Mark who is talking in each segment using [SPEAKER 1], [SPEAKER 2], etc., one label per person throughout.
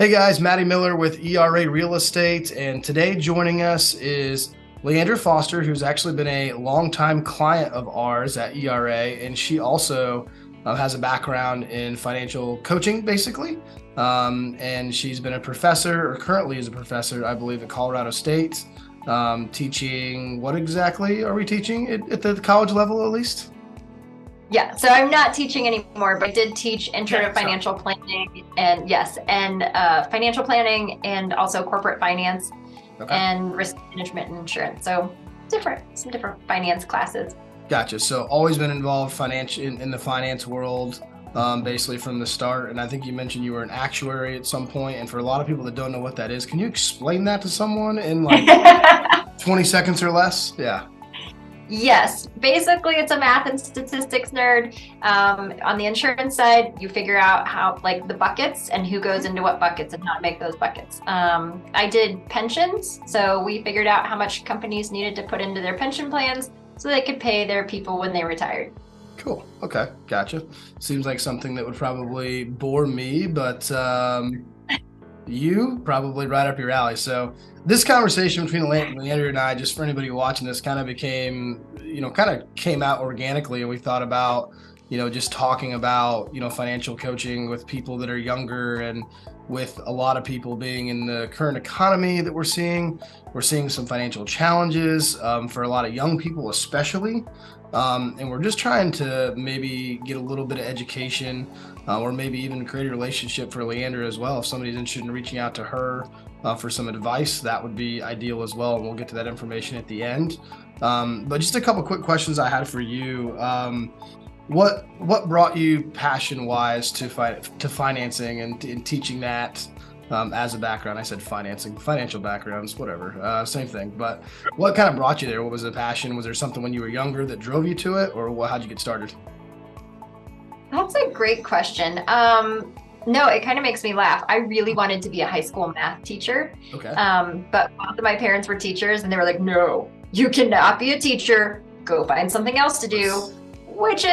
[SPEAKER 1] Hey guys, Matty Miller with ERA Real Estate, and today joining us is LeAndra Foster, who's actually been a longtime client of ours at ERA, and she also has a background in financial coaching, basically. And she's been a professor, or currently is a professor, I believe, at Colorado State, teaching. What exactly are we teaching at the college level, at least?
[SPEAKER 2] Yeah, so I'm not teaching anymore, but I did teach intro to financial planning and financial planning and also corporate finance
[SPEAKER 1] Okay.
[SPEAKER 2] and risk management and insurance. So some different finance classes.
[SPEAKER 1] Gotcha. So always been involved in the finance world, basically from the start. And I think you mentioned you were an actuary at some point. And for a lot of people that don't know what that is, can you explain that to someone in like 20 seconds or less? Yeah.
[SPEAKER 2] Yes, basically it's a math and statistics nerd. On the insurance side, you figure out how like the buckets and who goes into what buckets and how to make those buckets. I did pensions, so we figured out how much companies needed to put into their pension plans so they could pay their people when they retired.
[SPEAKER 1] Cool. Okay. Gotcha. Seems like something that would probably bore me, but you probably right up your alley. So this conversation between LeAndra and I, just for anybody watching this, kind of came out organically. And we thought about, just talking about, financial coaching with people that are younger, and with a lot of people being in the current economy that we're seeing some financial challenges for a lot of young people, especially. And we're just trying to maybe get a little bit of education, or maybe even create a relationship for LeAndra as well. If somebody's interested in reaching out to her for some advice, that would be ideal as well. And we'll get to that information at the end. But just a couple quick questions I had for you. What brought you passion-wise to financing and teaching that as a background? I said financing, financial backgrounds, whatever, same thing. But what kind of brought you there? What was the passion? Was there something when you were younger that drove you to it, or how'd you get started?
[SPEAKER 2] That's a great question. No, it kind of makes me laugh. I really wanted to be a high school math teacher.
[SPEAKER 1] Okay.
[SPEAKER 2] But both of my parents were teachers and they were like, no, you cannot be a teacher. Go find something else to do, which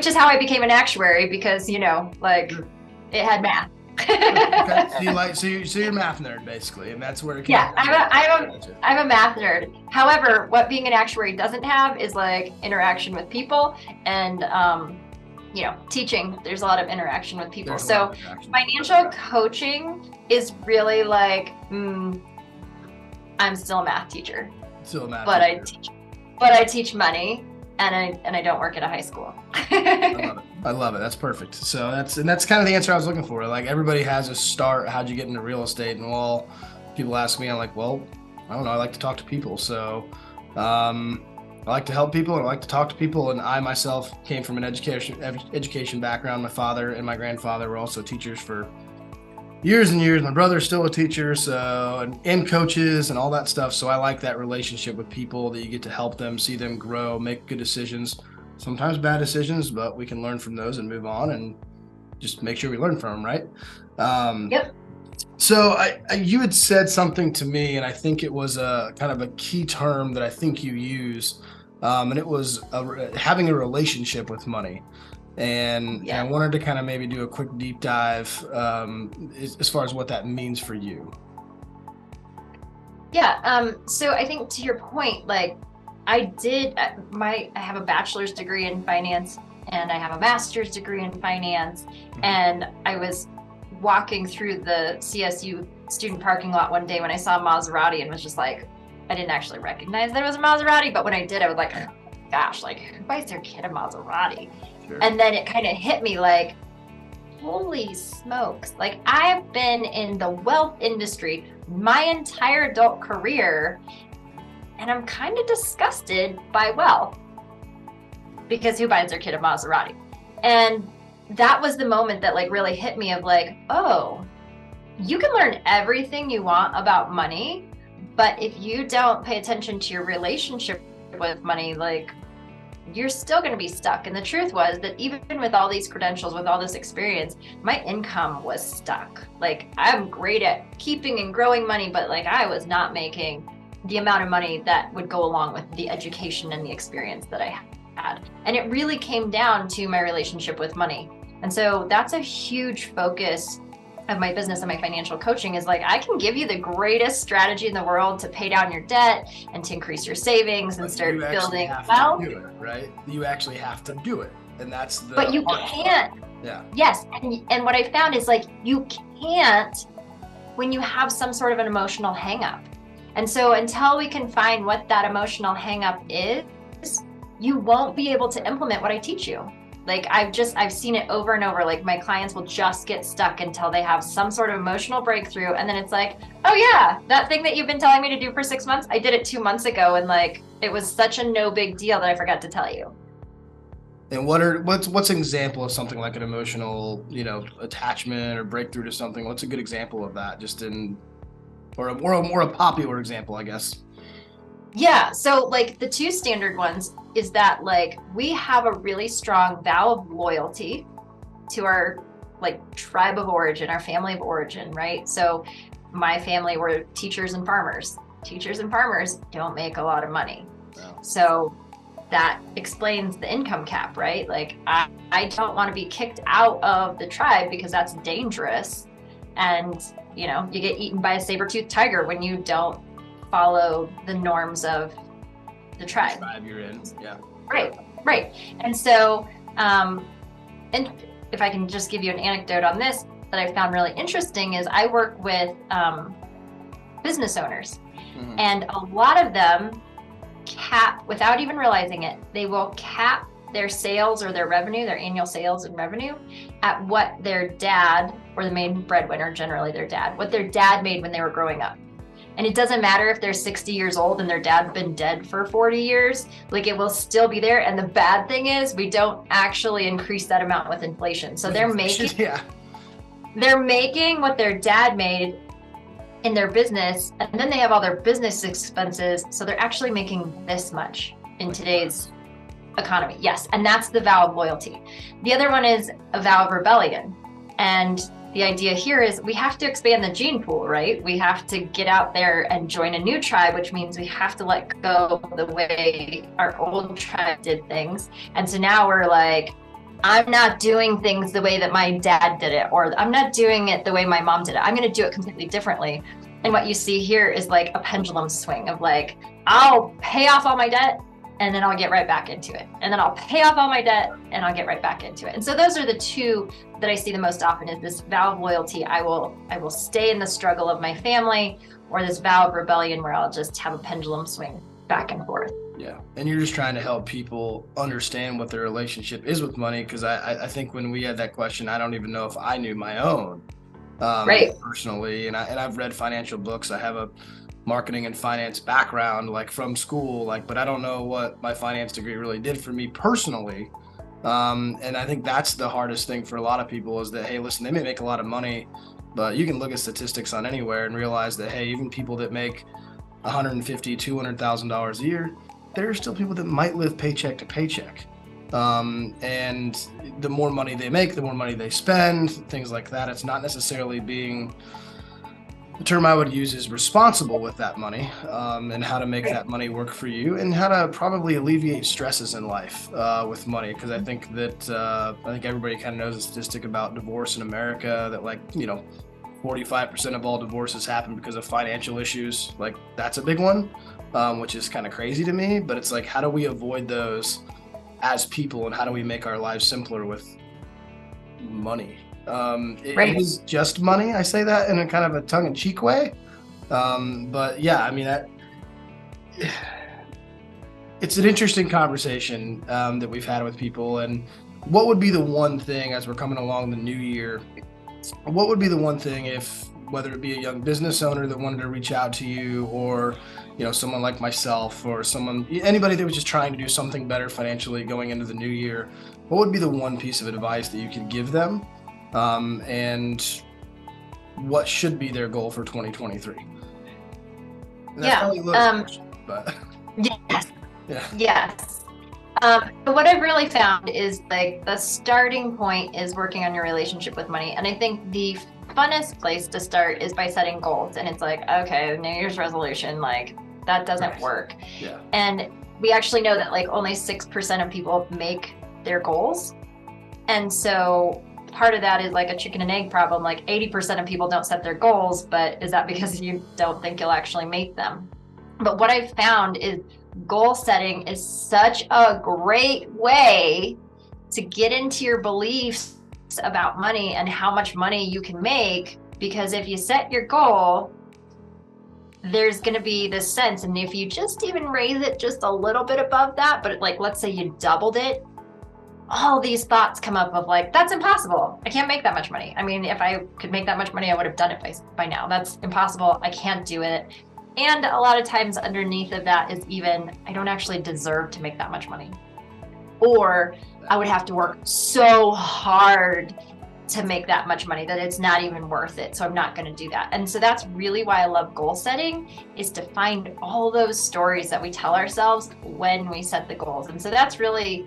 [SPEAKER 2] is how I became an actuary because, it had math.
[SPEAKER 1] Okay. So you're a math nerd basically, and that's where it came.
[SPEAKER 2] Yeah, I'm a math nerd. However, what being an actuary doesn't have is like interaction with people and teaching. There's a lot of interaction with people. So financial coaching is really like, I'm still a math teacher.
[SPEAKER 1] Still a math teacher.
[SPEAKER 2] I teach money. And I don't work at a high school.
[SPEAKER 1] I love it. That's perfect. So that's kind of the answer I was looking for. Like, everybody has a start. How'd you get into real estate? And well, people ask me, I'm like, well, I don't know. I like to talk to people. So I like to help people and I like to talk to people. And I myself came from an education background. My father and my grandfather were also teachers for years and years. My brother's still a teacher, and coaches and all that stuff. So I like that relationship with people that you get to help them, see them grow, make good decisions, sometimes bad decisions, but we can learn from those and move on and just make sure we learn from them, right?
[SPEAKER 2] Yep.
[SPEAKER 1] So you had said something to me, and I think it was a kind of a key term that I think you use, and it was having a relationship with money. And I wanted to kind of maybe do a quick deep dive as far as what that means for you.
[SPEAKER 2] Yeah. So I think to your point, like I have a bachelor's degree in finance and I have a master's degree in finance. And I was walking through the CSU student parking lot one day when I saw a Maserati and was just like, I didn't actually recognize that it was a Maserati, but when I did, I was like, oh my gosh, like who buys their kid a Maserati? And then it kind of hit me like, holy smokes. Like I've been in the wealth industry my entire adult career and I'm kind of disgusted by wealth because who buys their kid a Maserati? And that was the moment that like really hit me of like, oh, you can learn everything you want about money, but if you don't pay attention to your relationship with money, like you're still going to be stuck. And the truth was that even with all these credentials, with all this experience, my income was stuck. Like I'm great at keeping and growing money, but like I was not making the amount of money that would go along with the education and the experience that I had. And it really came down to my relationship with money. And so that's a huge focus of my business and my financial coaching is like, I can give you the greatest strategy in the world to pay down your debt and to increase your savings and start building wealth.
[SPEAKER 1] Do it, right? You actually have to do it. And that's the
[SPEAKER 2] But you can't.
[SPEAKER 1] Yeah.
[SPEAKER 2] Yes. And what I found is like, you can't when you have some sort of an emotional hang up. And so until we can find what that emotional hang up is, you won't be able to implement what I teach you. Like I've seen it over and over. Like my clients will just get stuck until they have some sort of emotional breakthrough. And then it's like, oh yeah, that thing that you've been telling me to do for 6 months, I did it 2 months ago. And like, it was such a no big deal that I forgot to tell you.
[SPEAKER 1] And what's an example of something like an emotional, attachment or breakthrough to something? What's a good example of that? Or a more popular example, I guess.
[SPEAKER 2] Yeah. So like the two standard ones is that like we have a really strong vow of loyalty to our like tribe of origin, our family of origin, right? So my family were teachers and farmers. Teachers and farmers don't make a lot of money.
[SPEAKER 1] No.
[SPEAKER 2] So that explains the income cap, right? Like I don't want to be kicked out of the tribe because that's dangerous. And you get eaten by a saber-toothed tiger when you don't follow the norms of the tribe.
[SPEAKER 1] You're in, yeah.
[SPEAKER 2] Right. And so, and if I can just give you an anecdote on this that I found really interesting is I work with business owners, mm-hmm. and a lot of them cap, without even realizing it, they will cap their sales or their revenue, their annual sales and revenue at what their dad, or the main breadwinner, generally their dad, what their dad made when they were growing up. And it doesn't matter if they're 60 years old and their dad's been dead for 40 years, like it will still be there. And the bad thing is we don't actually increase that amount with inflation. So they're making what their dad made in their business, and then they have all their business expenses. So they're actually making this much in today's economy. Yes. And that's the vow of loyalty. The other one is a vow of rebellion. And the idea here is we have to expand the gene pool, right? We have to get out there and join a new tribe, which means we have to let go of the way our old tribe did things. And so now we're like, I'm not doing things the way that my dad did it, or I'm not doing it the way my mom did it. I'm going to do it completely differently. And what you see here is like a pendulum swing of like, I'll pay off all my debt and then I'll get right back into it. And then I'll pay off all my debt and I'll get right back into it. And so those are the two that I see the most often, is this vow of loyalty. I will stay in the struggle of my family, or this vow of rebellion where I'll just have a pendulum swing back and forth.
[SPEAKER 1] Yeah. And you're just trying to help people understand what their relationship is with money. Cause I think when we had that question, I don't even know if I knew my own,
[SPEAKER 2] right.
[SPEAKER 1] personally. And I've read financial books. I have a marketing and finance background, like from school, but I don't know what my finance degree really did for me personally. And I think that's the hardest thing for a lot of people is that, hey, listen, they may make a lot of money, but you can look at statistics on anywhere and realize that, hey, even people that make $150,000, $200,000 a year, there are still people that might live paycheck to paycheck. And the more money they make, the more money they spend, things like that. It's not necessarily being, the term I would use is responsible with that money, and how to make that money work for you, and how to probably alleviate stresses in life with money. Because I think that everybody kind of knows a statistic about divorce in America that 45% of all divorces happen because of financial issues. Like that's a big one, which is kind of crazy to me. But it's like, how do we avoid those as people, and how do we make our lives simpler with money? It is just money. I say that in a kind of a tongue-in-cheek way, but yeah, I mean, it's an interesting conversation that we've had with people. And what would be the one thing, as we're coming along the new year, what would be the one thing, if whether it be a young business owner that wanted to reach out to you, or someone like myself, or anybody that was just trying to do something better financially going into the new year, what would be the one piece of advice that you could give them? And what should be their goal for 2023?
[SPEAKER 2] Yeah.
[SPEAKER 1] But
[SPEAKER 2] yes.
[SPEAKER 1] Yeah.
[SPEAKER 2] Yes. But what I've really found is the starting point is working on your relationship with money. And I think the funnest place to start is by setting goals. And it's okay, New Year's resolution, that doesn't work.
[SPEAKER 1] Yeah.
[SPEAKER 2] And we actually know that only 6% of people make their goals. And so part of that is like a chicken and egg problem. Like 80% of people don't set their goals, but is that because you don't think you'll actually make them? But what I've found is goal setting is such a great way to get into your beliefs about money and how much money you can make. Because if you set your goal, there's going to be this sense, and if you just even raise it just a little bit above that, but like, let's say you doubled it, all these thoughts come up of like, that's impossible. I can't make that much money. I mean, if I could make that much money, I would have done it by now. That's impossible. I can't do it. And a lot of times underneath of that is even, I don't actually deserve to make that much money. Or I would have to work so hard to make that much money that it's not even worth it. So I'm not going to do that. And so that's really why I love goal setting, is to find all those stories that we tell ourselves when we set the goals. And so that's really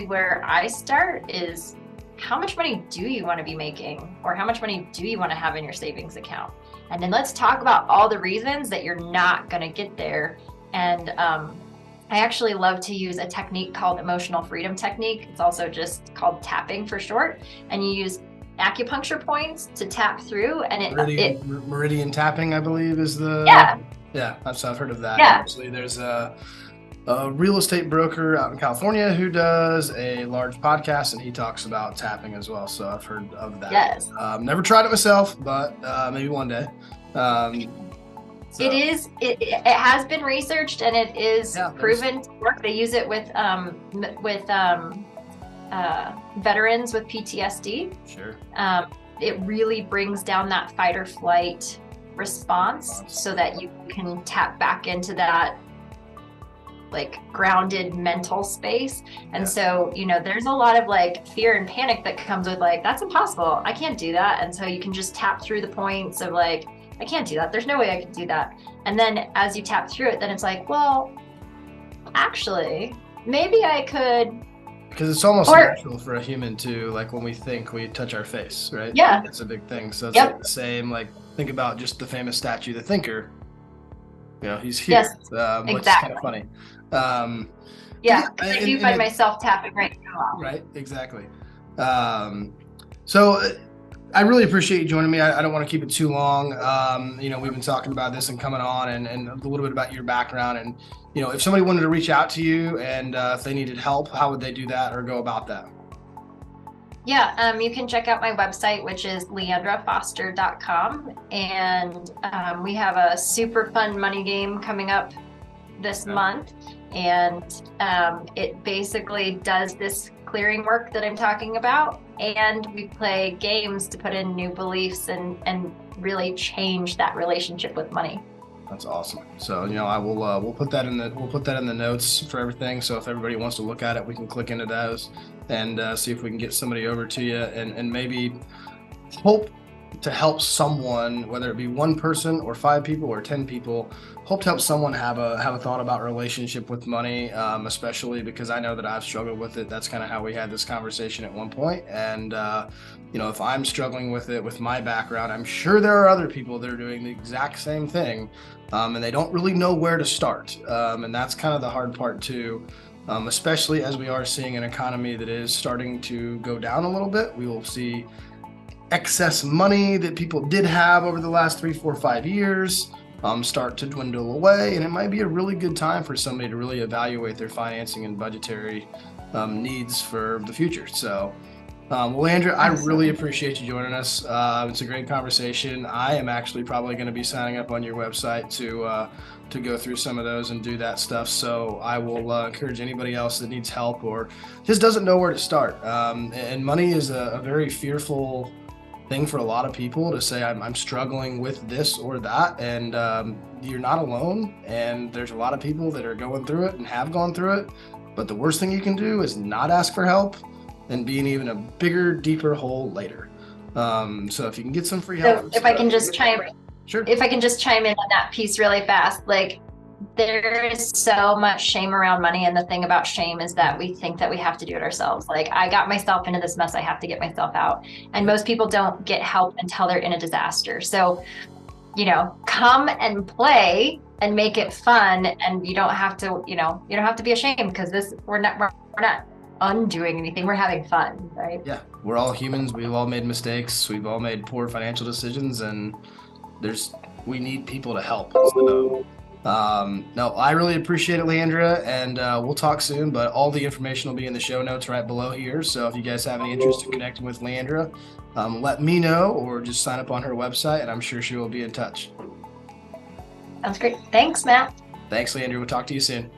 [SPEAKER 2] where I start, is how much money do you want to be making, or how much money do you want to have in your savings account? And then let's talk about all the reasons that you're not going to get there. And I actually love to use a technique called emotional freedom technique. It's also just called tapping for short. And you use acupuncture points to tap through, and
[SPEAKER 1] meridian tapping, I believe, is the I've heard of that.
[SPEAKER 2] Yeah.
[SPEAKER 1] Actually, there's a real estate broker out in California who does a large podcast, and he talks about tapping as well. So I've heard of that.
[SPEAKER 2] Yes.
[SPEAKER 1] Never tried it myself, but maybe one day. So.
[SPEAKER 2] It has been researched, and it is proven to work. They use it with veterans with PTSD.
[SPEAKER 1] Sure.
[SPEAKER 2] It really brings down that fight or flight response so that you can tap back into that like grounded mental space. And so, there's a lot of like fear and panic that comes with like, that's impossible. I can't do that. And so you can just tap through the points of like, I can't do that. There's no way I can do that. And then as you tap through it, then it's like, well, actually, maybe I could.
[SPEAKER 1] Because it's almost natural for a human to, like, when we think, we touch our face, right?
[SPEAKER 2] Yeah.
[SPEAKER 1] It's a big thing. So it's like the same, like, think about just the famous statue, the thinker. He's here.
[SPEAKER 2] Yes,
[SPEAKER 1] exactly. Which is kind of funny.
[SPEAKER 2] I do find myself tapping right now.
[SPEAKER 1] Right, exactly. So I really appreciate you joining me. I don't want to keep it too long. We've been talking about this and coming on and a little bit about your background. And, if somebody wanted to reach out to you and if they needed help, how would they do that or go about that?
[SPEAKER 2] Yeah, you can check out my website, which is LeAndraFoster.com. And we have a super fun money game coming up this month. And it basically does this clearing work that I'm talking about. And we play games to put in new beliefs and really change that relationship with money.
[SPEAKER 1] That's awesome. So, I will we'll put that in the notes for everything. So if everybody wants to look at it, we can click into those and see if we can get somebody over to you and maybe hope to help someone, whether it be one person or 5 people or 10 people, hope to help someone have a thought about relationship with money, especially because I know that I've struggled with it. That's kind of how we had this conversation at one point. And, if I'm struggling with it with my background, I'm sure there are other people that are doing the exact same thing, and they don't really know where to start. And that's kind of the hard part too. Especially as we are seeing an economy that is starting to go down a little bit. We will see excess money that people did have over the last 3, 4, 5 years start to dwindle away, and it might be a really good time for somebody to really evaluate their financing and budgetary needs for the future. So, LeAndra, I really appreciate you joining us. It's a great conversation. I am actually probably going to be signing up on your website to go through some of those and do that stuff. So I will encourage anybody else that needs help or just doesn't know where to start. And money is a very fearful thing for a lot of people to say, I'm struggling with this or that. And you're not alone. And there's a lot of people that are going through it and have gone through it. But the worst thing you can do is not ask for help and be in even a bigger, deeper hole later. So if you can get some free help.
[SPEAKER 2] So if I can just chime
[SPEAKER 1] Sure.
[SPEAKER 2] If I can just chime in on that piece really fast, like there is so much shame around money. And the thing about shame is that we think that we have to do it ourselves. Like, I got myself into this mess, I have to get myself out. And most people don't get help until they're in a disaster. So, come and play and make it fun. And you don't have to, you don't have to be ashamed, because we're not undoing anything. We're having fun, right?
[SPEAKER 1] Yeah, we're all humans. We've all made mistakes. We've all made poor financial decisions, and we need people to help. So, no, I really appreciate it, LeAndra, and we'll talk soon. But all the information will be in the show notes right below here. So if you guys have any interest in connecting with LeAndra, let me know or just sign up on her website, and I'm sure she will be in touch.
[SPEAKER 2] Sounds great. Thanks, Matt.
[SPEAKER 1] Thanks, LeAndra. We'll talk to you soon.